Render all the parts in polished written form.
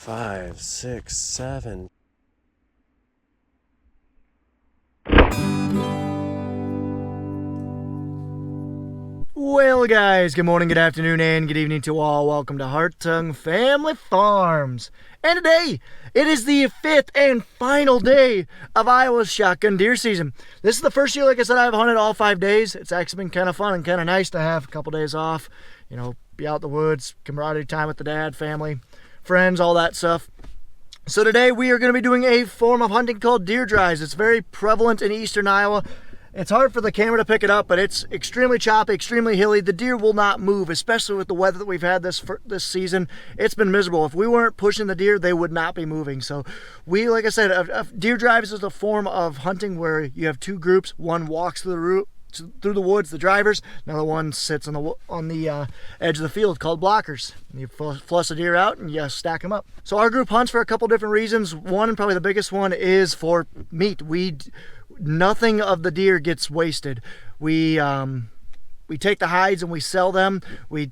5, 6, 7. Well, guys, good morning, good afternoon, and good evening to all. Welcome to Hartung Family Farms. And today, it is the 5th and final day of Iowa's shotgun deer season. This is the first year, like I said, I've hunted all 5 days. It's actually been kind of fun and kind of nice to have a couple days off. You know, be out in the woods, camaraderie time with the dad, family, friends, all that stuff. So today, we are going to be doing a form of hunting called deer drives. It's very prevalent in eastern Iowa. It's hard for the camera to pick it up, but it's extremely choppy, extremely hilly. The deer will not move, especially with the weather that we've had this season. It's been miserable. If we weren't pushing the deer, they would not be moving. So we, like I said, a deer drives is a form of hunting where you have two groups. One walks through the woods, the drivers. Another one sits on the edge of the field, called blockers. And you flush the deer out and you stack them up. So our group hunts for a couple different reasons. One, and probably the biggest one, is for meat. Nothing of the deer gets wasted. We take the hides and we sell them. We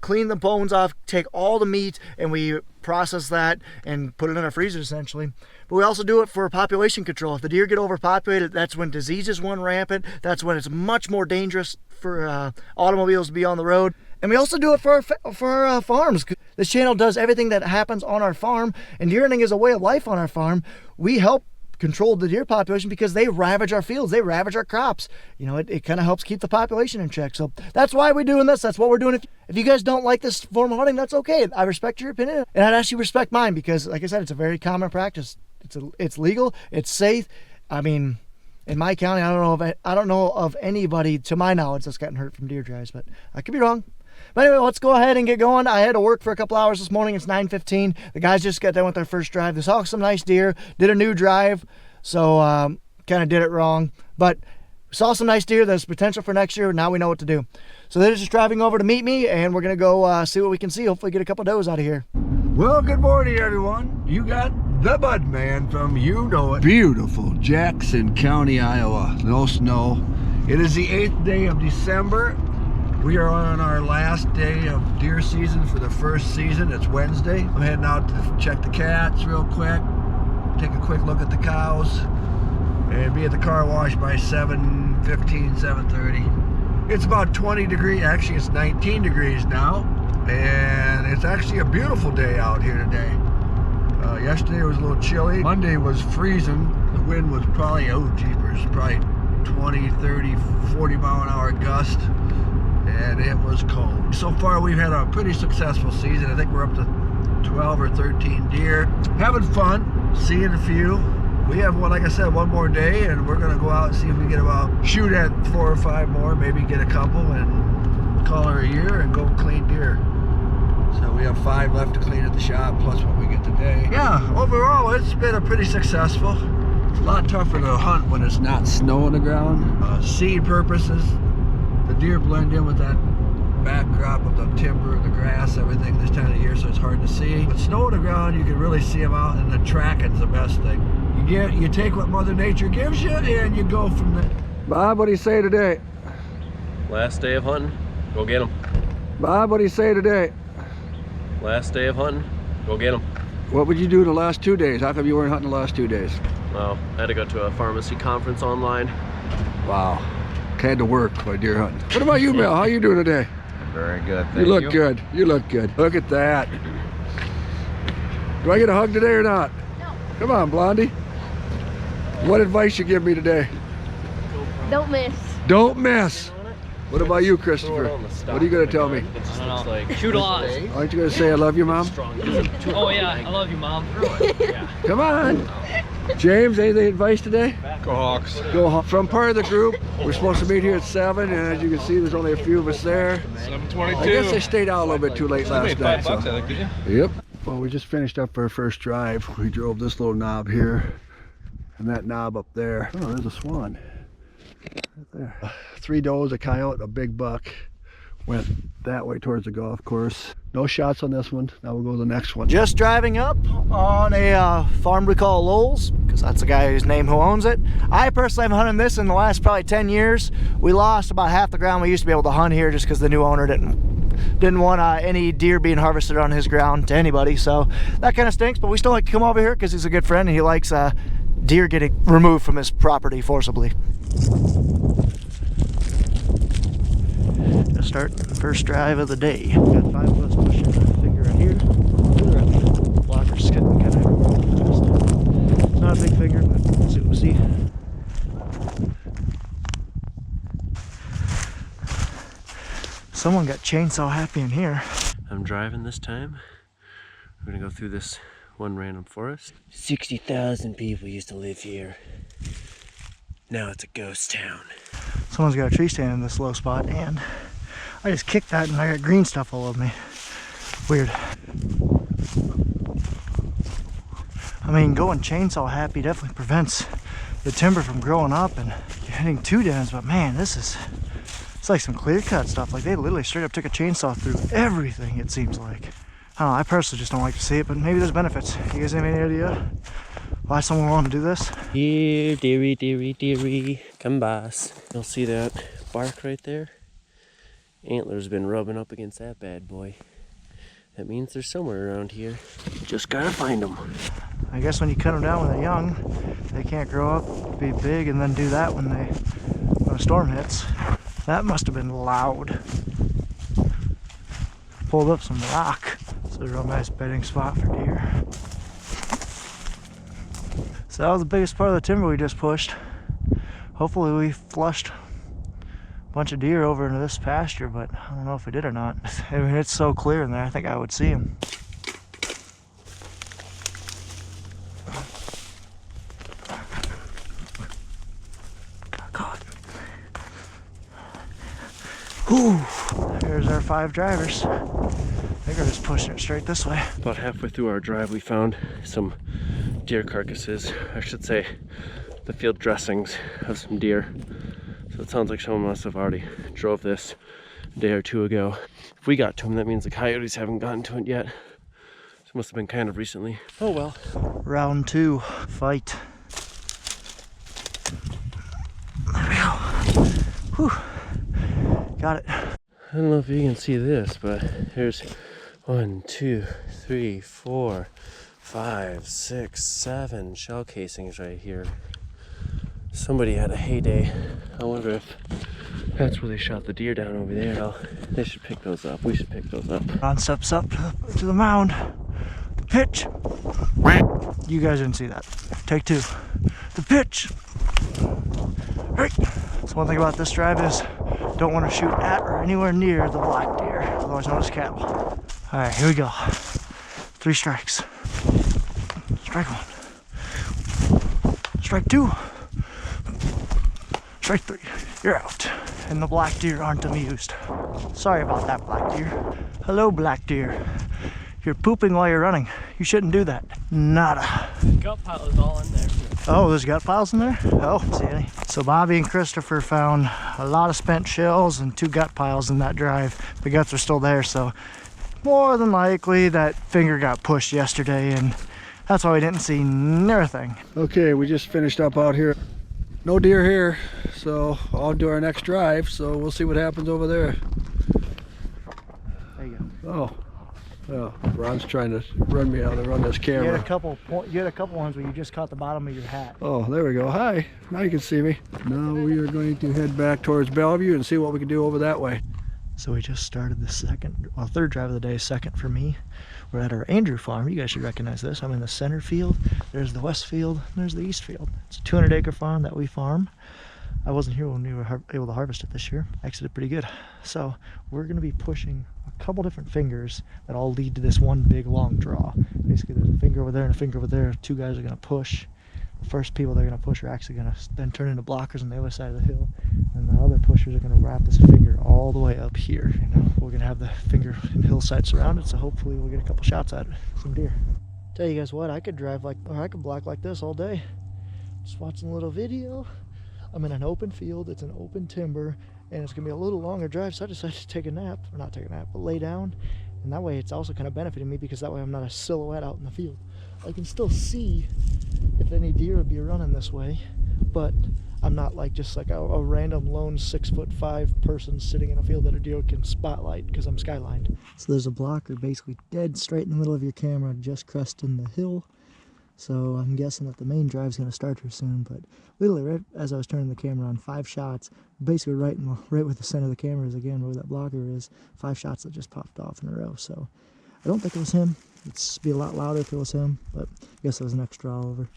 clean the bones off, take all the meat, and we process that and put it in our freezer essentially. But we also do it for population control. If the deer get overpopulated, that's when diseases run rampant. That's when it's much more dangerous for automobiles to be on the road. And we also do it for our farms. This channel does everything that happens on our farm, and deer hunting is a way of life on our farm. We help control the deer population because they ravage our fields, they ravage our crops. You know, it kind of helps keep the population in check. So that's why we're doing this. That's what we're doing. If you guys don't like this form of hunting, that's okay. I respect your opinion, and I'd actually respect mine because, like I said, it's a very common practice. It's legal, it's safe. I mean, in my county, I don't know of anybody, to my knowledge, that's gotten hurt from deer drives, but I could be wrong. But anyway, let's go ahead and get going. I had to work for a couple hours this morning. It's 9:15. The guys just got done with their first drive. They saw some nice deer, did a new drive, so kind of did it wrong. But saw some nice deer. There's potential for next year. Now we know what to do. So they're just driving over to meet me, and we're going to go see what we can see. Hopefully get a couple does out of here. Well, good morning, everyone. You got the Bud Man from beautiful Jackson County, Iowa. No snow. It is the 8th day of December. We are on our last day of deer season for the first season. It's Wednesday. I'm heading out to check the cats real quick, take a quick look at the cows, and be at the car wash by 7:15, 7:30. It's about 20 degrees, actually it's 19 degrees now, and it's actually a beautiful day out here today. Yesterday was a little chilly. Monday was freezing. The wind was probably, oh jeepers, probably 20, 30, 40 mile an hour gust. And it was cold. So far we've had a pretty successful season. I think we're up to 12 or 13 deer. Having fun, seeing a few. We have, like I said, one more day, and we're gonna go out and see if we can shoot at 4 or 5 more, maybe get a couple and call her a year and go clean deer. So we have 5 left to clean at the shop, plus what we get today. Yeah, overall it's been a pretty successful. It's a lot tougher to hunt when it's not snow on the ground. Seed purposes, the deer blend in with that backdrop of the timber, the grass, everything this time of year, so it's hard to see. With snow on the ground, you can really see them out, and the tracking's the best thing. You take what Mother Nature gives you, and you go from there. Bob, what do you say today? Last day of hunting, go get them. Bob, what do you say today? Last day of hunting, go get them. What would you do the last 2 days? How come you weren't hunting the last 2 days? Well, I had to go to a pharmacy conference online. Wow. Had to work by deer hunting. What about you, Mel? How you doing today? Very good, thank you. Look good. You look good. Look at that. Do I get a hug today or not? No. Come on, Blondie. What advice you give me today? Don't miss. Don't miss. What about you, Christopher? What are you going to tell me? I don't know. Shoot a lot. Aren't you going to say I love you, Mom? Oh yeah, I love you, Mom. Yeah. Come on. James, any advice today? Go Hawks. Go Hawks. From part of the group, we're supposed to meet here at 7, and as you can see, there's only a few of us there. 7:22. I guess I stayed out a little bit too late last night. $5, I think, did you? Yep. Well, we just finished up our first drive. We drove this little knob here, and that knob up there. Oh, there's a swan. Right there. 3 does, a coyote, a big buck. Went that way towards the golf course. No shots on this one. Now we'll go to the next one. Just driving up on a farm we call Lowell's, because that's the guy whose name who owns it. I personally haven't hunted this in the last probably 10 years. We lost about half the ground we used to be able to hunt here just because the new owner didn't didn't want any deer being harvested on his ground to anybody, so that kind of stinks. But we still like to come over here because he's a good friend and he likes deer getting removed from his property forcibly. Gonna start the first drive of the day. Got 5 of us pushing the finger right here. The blocker's getting kind of fast. It's not a big finger, but let's see what we see. Someone got chainsaw happy in here. I'm driving this time. We're gonna go through this one random forest. 60,000 people used to live here. Now it's a ghost town. Someone's got a tree stand in this low spot, and I just kicked that and I got green stuff all over me. Weird. I mean, going chainsaw happy definitely prevents the timber from growing up and hitting 2 dens, but man, it's like some clear cut stuff. Like they literally straight up took a chainsaw through everything, it seems like. I don't know, I personally just don't like to see it, but maybe there's benefits. You guys have any idea why someone wanted to do this? Here, dearie, dearie, dearie, come boss. You'll see that bark right there? Antler's been rubbing up against that bad boy. That means they're somewhere around here. Just gotta find them. I guess when you cut them down when they're young, they can't grow up, be big, and then do that when a storm hits. That must have been loud. Pulled up some rock. It's a real nice bedding spot for deer. So that was the biggest part of the timber we just pushed. Hopefully we flushed a bunch of deer over into this pasture, but I don't know if we did or not. I mean, it's so clear in there, I think I would see them. Whew, there's our 5 drivers. I think we're just pushing it straight this way. About halfway through our drive, we found some deer carcasses. I should say the field dressings of some deer. So it sounds like someone must have already drove this a day or 2 ago. If we got to them, that means the coyotes haven't gotten to it yet. So it must have been kind of recently. Oh well. Round 2, fight. There we go. Whew. Got it. I don't know if you can see this, but here's 1, 2, 3, 4, 5, 6, 7 shell casings right here. Somebody had a heyday. I wonder if that's where they shot the deer down over there. Well, they should pick those up. We should pick those up. Ron steps up to the mound. The pitch. You guys didn't see that. Take 2. The pitch. Right. So one thing about this drive is don't want to shoot at or anywhere near the black deer, otherwise known as cattle. All right, here we go. 3 strikes. Strike 1. Strike 2. Strike 3. You're out. And the black deer aren't amused. Sorry about that, black deer. Hello, black deer. You're pooping while you're running. You shouldn't do that. Nada. Gut pile is all in there. Oh, there's gut piles in there? Oh, see any? So Bobby and Christopher found a lot of spent shells and 2 gut piles in that drive. The guts are still there, so more than likely that finger got pushed yesterday, and that's why we didn't see anything. Okay, we just finished up out here. No deer here, so I'll do our next drive, so we'll see what happens over there. There you go. Oh. Oh, Ron's trying to run me out of this You had camera. a couple ones where you just caught the bottom of your hat. Oh, there we go. Hi. Now you can see me. Now we are going to head back towards Bellevue and see what we can do over that way. So we just started the third drive of the day, second for me. We're at our Andrew farm. You guys should recognize this. I'm in the center field. There's the west field. And there's the east field. It's a 200-acre farm that we farm. I wasn't here when we were able to harvest it this year. Actually did pretty good. So we're going to be pushing a couple different fingers that all lead to this one big long draw. Basically there's a finger over there and a finger over there. 2 guys are going to push. The first people they're going to push are actually going to then turn into blockers on the other side of the hill. And the other pushers are going to wrap this finger all the way up here. You know, we're going to have the finger and hillside surrounded, so hopefully we'll get a couple shots at it. Some deer. Tell you guys what, I could drive like, or I could block like this all day. Just watching a little video. I'm in an open field, it's an open timber, and it's gonna be a little longer drive, so I decided to take a nap, or not take a nap, but lay down. And that way it's also kind of benefiting me because that way I'm not a silhouette out in the field. I can still see if any deer would be running this way, but I'm not like just like a random lone 6'5" person sitting in a field that a deer can spotlight because I'm skylined. So there's a blocker basically dead straight in the middle of your camera, just cresting the hill. So I'm guessing that the main drive's going to start here soon, but literally right as I was turning the camera on, 5 shots, basically right where the center of the camera is again, where that blocker is, 5 shots that just popped off in a row. So I don't think it was him. It'd be a lot louder if it was him, but I guess it was an extra all over.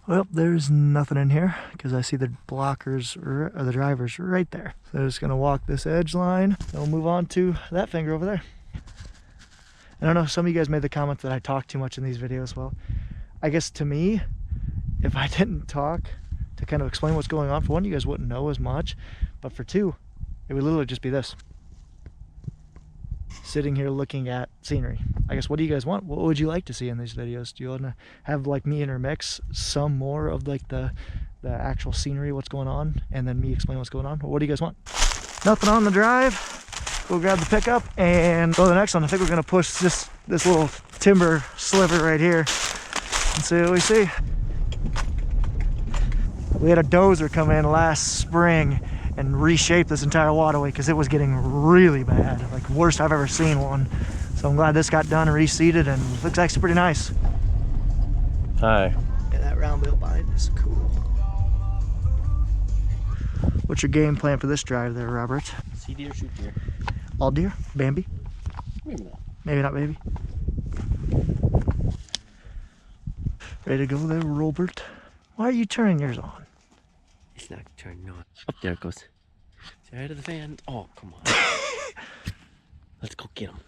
Well, there's nothing in here because I see the blockers or the drivers right there. So I'm just going to walk this edge line and we'll move on to that finger over there. And I know some of you guys made the comment that I talk too much in these videos. Well, I guess to me, if I didn't talk to kind of explain what's going on, for one, you guys wouldn't know as much, but for two, it would literally just be this. Sitting here looking at scenery. I guess, what do you guys want? What would you like to see in these videos? Do you want to have like me intermix some more of like the actual scenery, what's going on, and then me explain what's going on? What do you guys want? Nothing on the drive. We'll grab the pickup and go to the next one. I think we're going to push this little timber sliver right here and see what we see. We had a dozer come in last spring and reshape this entire waterway because it was getting really bad, like worst I've ever seen one. So I'm glad this got done and reseeded, and it looks actually pretty nice. Hi. Yeah, that round wheel bind is cool. What's your game plan for this drive there, Robert? See deer, shoot deer. All deer? Bambi? Maybe not. Maybe not baby. Ready to go there, Robert? Why are you turning yours on? It's not turning on. Up there it goes. See right of the fan. Oh, come on. Let's go get him.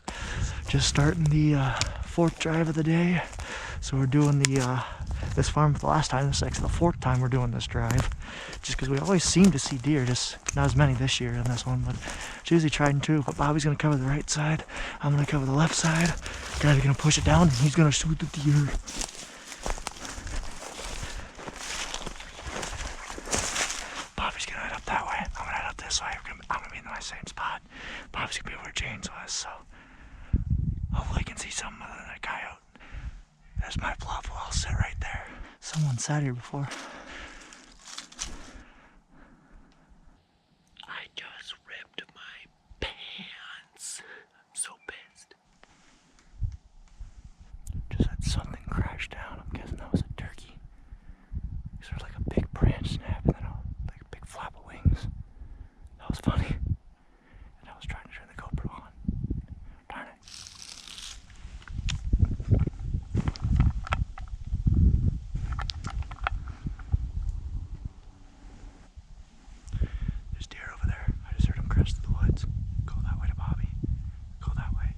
Just starting the 4th drive of the day. So we're doing this farm for the last time. This is actually the 4th time we're doing this drive. Just because we always seem to see deer, just not as many this year in this one, but it's usually tried and true. But Bobby's gonna cover the right side. I'm gonna cover the left side. Dad's gonna push it down and he's gonna shoot the deer. Bobby's gonna head up that way. I'm gonna head up this way. I'm gonna be in my same spot. Bobby's gonna be where Jane's was, so hopefully I can see something other than a coyote. There's my bluff. Well, I'll sit right there. Someone sat here before. I just ripped my pants. I'm so pissed. Just had something crash down. I'm guessing that was a turkey. There was like a big branch snap and then like a big flap of wings. That was funny. And I was trying to turn the GoPro on. Darn it. There's deer over there. I just heard him crest through the woods. Go that way to Bobby. Go that way.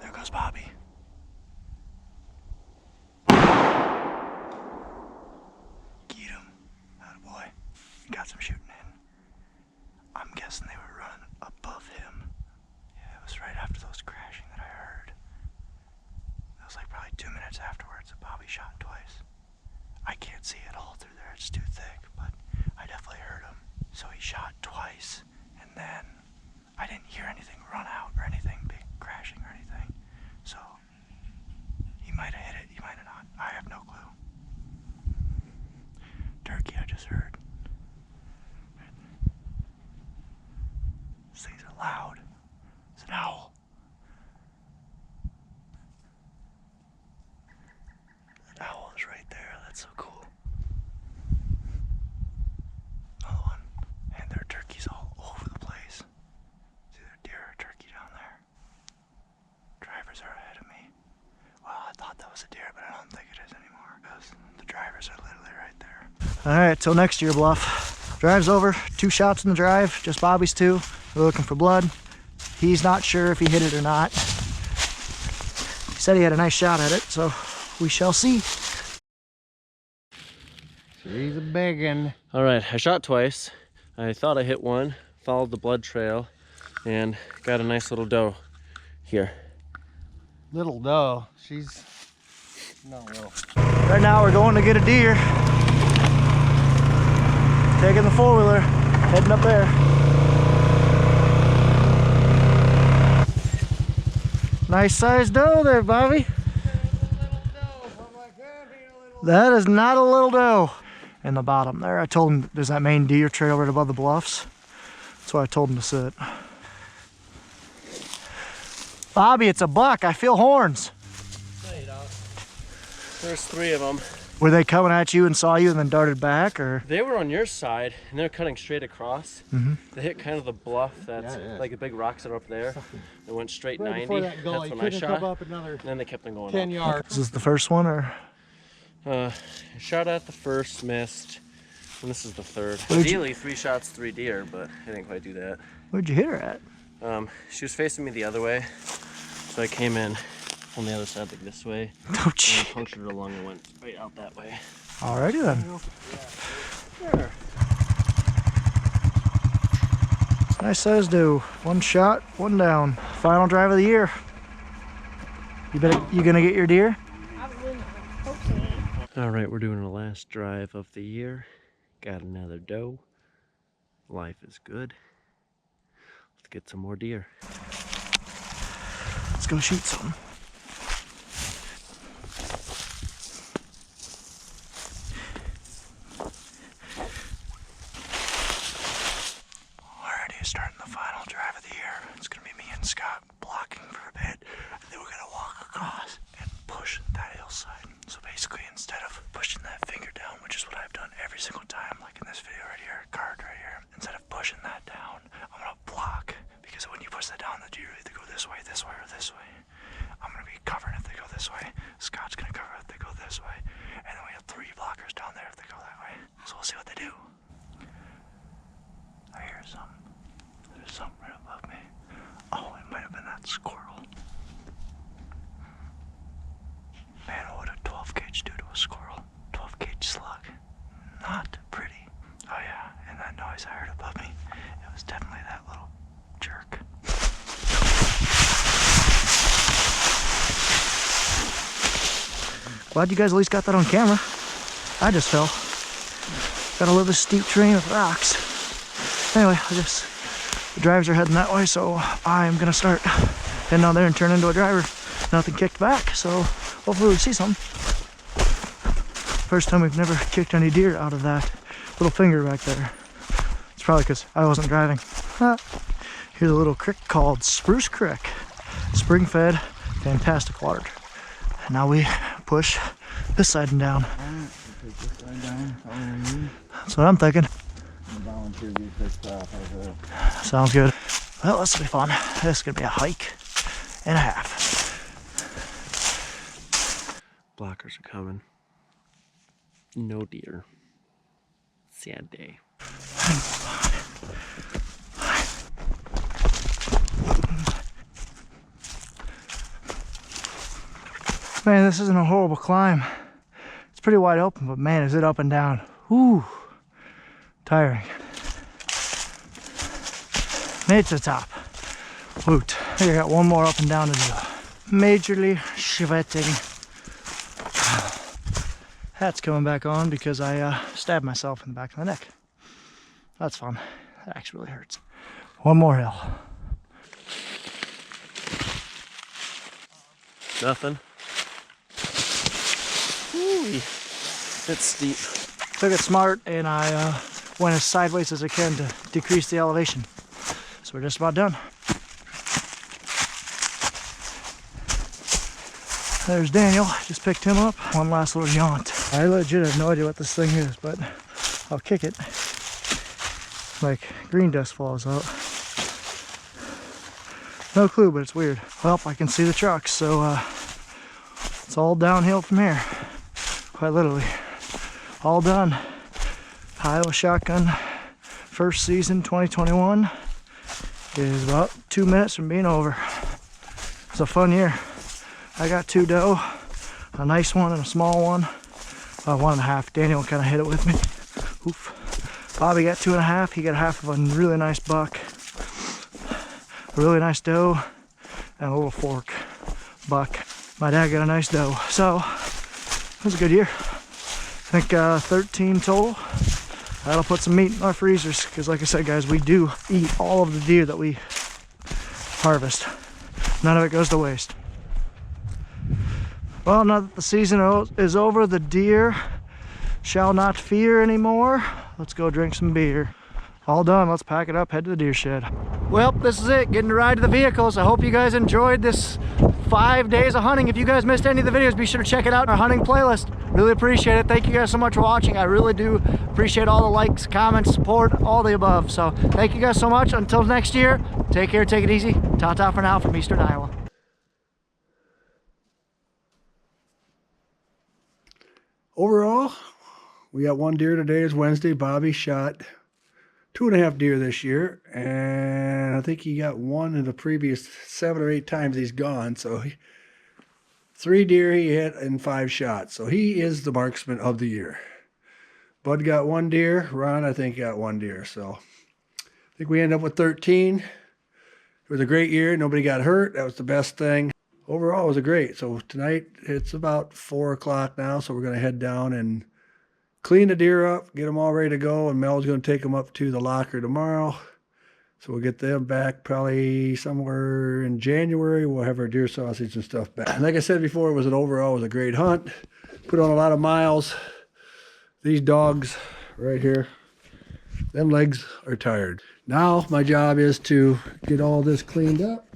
There goes Bobby. Get him. Attaboy. He got some shooting in. I'm guessing they were running above him. Yeah, it was right after those crashing that I heard. It was like probably 2 minutes afterwards that Bobby shot twice. I can't see it all through there, it's too thick, but I definitely heard him. So he shot twice, and then I didn't hear anything run out or anything big crashing or anything. So he might have hit it, he might have not. I have no clue. Turkey, I just heard. These things are loud. It's an owl. That owl is right there. That's so cool. Another one. And there are turkeys all over the place. It's either deer or turkey down there. Drivers are ahead of me. Well, I thought that was a deer, but I don't think it is anymore because the drivers are literally right there. All right, till next year, Bluff. Drive's over. 2 shots in the drive, just Bobby's 2. We're looking for blood. He's not sure if he hit it or not. He said he had a nice shot at it, so we shall see. She's a biggin'. All right, I shot twice. I thought I hit one, followed the blood trail, and got a nice little doe here. Little doe. She's not little. Right now we're going to get a deer. Taking the four-wheeler, heading up there. Nice sized doe there, Bobby. That is not a little doe. In the bottom there, I told him there's that main deer trail right above the bluffs. That's why I told him to sit. Bobby, it's a buck. I feel horns. No, you don't. There's 3 of them. Were they coming at you and saw you and then darted back, or? They were on your side, and they're cutting straight across. They hit kind of the bluff that's like the big rocks that are up there. They went straight 90. That's when I shot. And then they kept on going 10 up. yards. Is this the first one, or? I shot at the first, missed, and this is the third. Where'd you- Ideally, 3 shots, 3 deer, but I didn't quite do that. Where'd you hit her at? She was facing me the other way, so I came in on the other side, like this way, Oh, and gee. punctured her along and went right out that way. Alrighty then. There. Nice size doe. 1 shot, 1 down. Final drive of the year. You gonna get your deer? All right, we're doing the last drive of the year. Got another doe. Life is good. Let's get some more deer. Let's go shoot some. Alrighty, starting the final drive of the year. It's gonna be me and Scott blocking for a bit, and then we're gonna walk across and push that hillside. So basically, instead of pushing that finger down, which is what I've done every single time, like in this video right here, card right here, instead of pushing that down, I'm gonna block, because when you push that down, the deer either go this way, or this way. I'm gonna be covering if they go this way. Scott's gonna cover if they go this way, and then we have 3 blockers down there if they go that way. So we'll see what they do. I hear something. There's something right above me. Oh, it might have been that squirrel. Man, what would a 12 gauge do to a squirrel? 12 gauge slug. Not pretty. Oh yeah, and that noise I heard above me, it was definitely that little jerk. Glad you guys at least got that on camera. I just fell. Got a little steep terrain with rocks. Anyway, the drivers are heading that way, so I'm gonna start heading out there and turn into a driver. Nothing kicked back, so hopefully we see something. First time we've never kicked any deer out of that little finger back there. It's probably because I wasn't driving. Here's a little creek called Spruce Creek. Spring fed, fantastic water. And now we push this side and down. That's what I'm thinking. Sounds good. Well, this will be fun. This is gonna be a hike and a half. Blockers are coming. No deer. Sad day. Man, this isn't a horrible climb. It's pretty wide open, but man, is it up and down. Whew. Tiring. Made it to the top. Woot. I got 1 more up and down to do. Majorly sweating. Hat's coming back on because I stabbed myself in the back of the neck. That's fun. That actually really hurts. 1 more hill. Nothing. Ooh, it's steep. Took it smart, and I went as sideways as I can to decrease the elevation. So we're just about done. There's Daniel. Just picked him up. 1 last little jaunt. I legit have no idea what this thing is, but I'll kick it. Like green dust falls out. No clue, but it's weird. Well, I can see the trucks, so it's all downhill from here. Quite literally. All done. Iowa shotgun, first season 2021. is about 2 minutes from being over. It's a fun year. I got 2 doe, a nice one and a small one. 1.5. Daniel kind of hit it with me. Oof. Bobby got 2.5. He got half of a really nice buck, a really nice doe, and a little fork buck. My dad got a nice doe. So it was a good year. I think 13 total. That'll put some meat in our freezers because, like I said, guys, we do eat all of the deer that we harvest. None of it goes to waste. Well, now that the season is over, the deer shall not fear anymore. Let's go drink some beer. All done. Let's pack it up, head to the deer shed. Well, this is it. Getting to ride to the vehicles. I hope you guys enjoyed this 5 days of hunting. If you guys missed any of the videos, be sure to check it out in our hunting playlist. Really appreciate it. Thank you guys so much for watching. I really do appreciate all the likes, comments, support, all the above. So thank you guys so much. Until next year, take care, take it easy. Ta-ta for now from Eastern Iowa. Overall, we got 1 deer today. It's Wednesday. Bobby shot 2.5 deer this year, and I think he got 1 in the previous 7 or 8 times he's gone. So 3 deer he hit in 5 shots. So he is the marksman of the year. Bud got 1 deer. Ron, I think, got 1 deer. So I think we ended up with 13. It was a great year. Nobody got hurt. That was the best thing. Overall, it was a great. So tonight, it's about 4 o'clock now, so we're going to head down and clean the deer up, get them all ready to go, and Mel's going to take them up to the locker tomorrow. So we'll get them back probably somewhere in January. We'll have our deer sausage and stuff back. Like I said before, it was a great hunt. Put on a lot of miles. These dogs right here, them legs are tired. Now my job is to get all this cleaned up.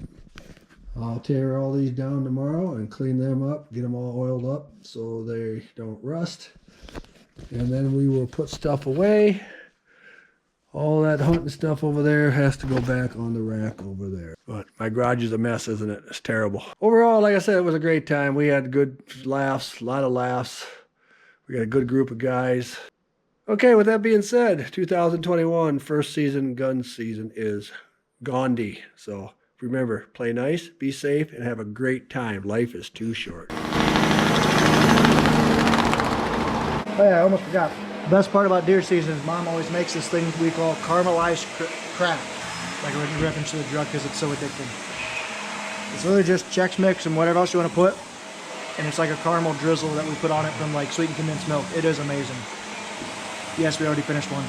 I'll tear all these down tomorrow and clean them up, get them all oiled up so they don't rust. And then we will put stuff away. All that hunting stuff over there has to go back on the rack over there. But my garage is a mess, isn't it? It's terrible. Overall, like I said, it was a great time. We had good laughs, a lot of laughs. We got a good group of guys. Okay, with that being said, 2021 first season gun season is Gandhi. So remember, play nice, be safe, and have a great time. Life is too short. Oh yeah, I almost forgot. The best part about deer season is Mom always makes this thing we call caramelized crap. Like a reference to the drug because it's so addicting. It's really just Chex Mix and whatever else you want to put. And it's like a caramel drizzle that we put on it from like sweetened condensed milk. It is amazing. Yes, we already finished one.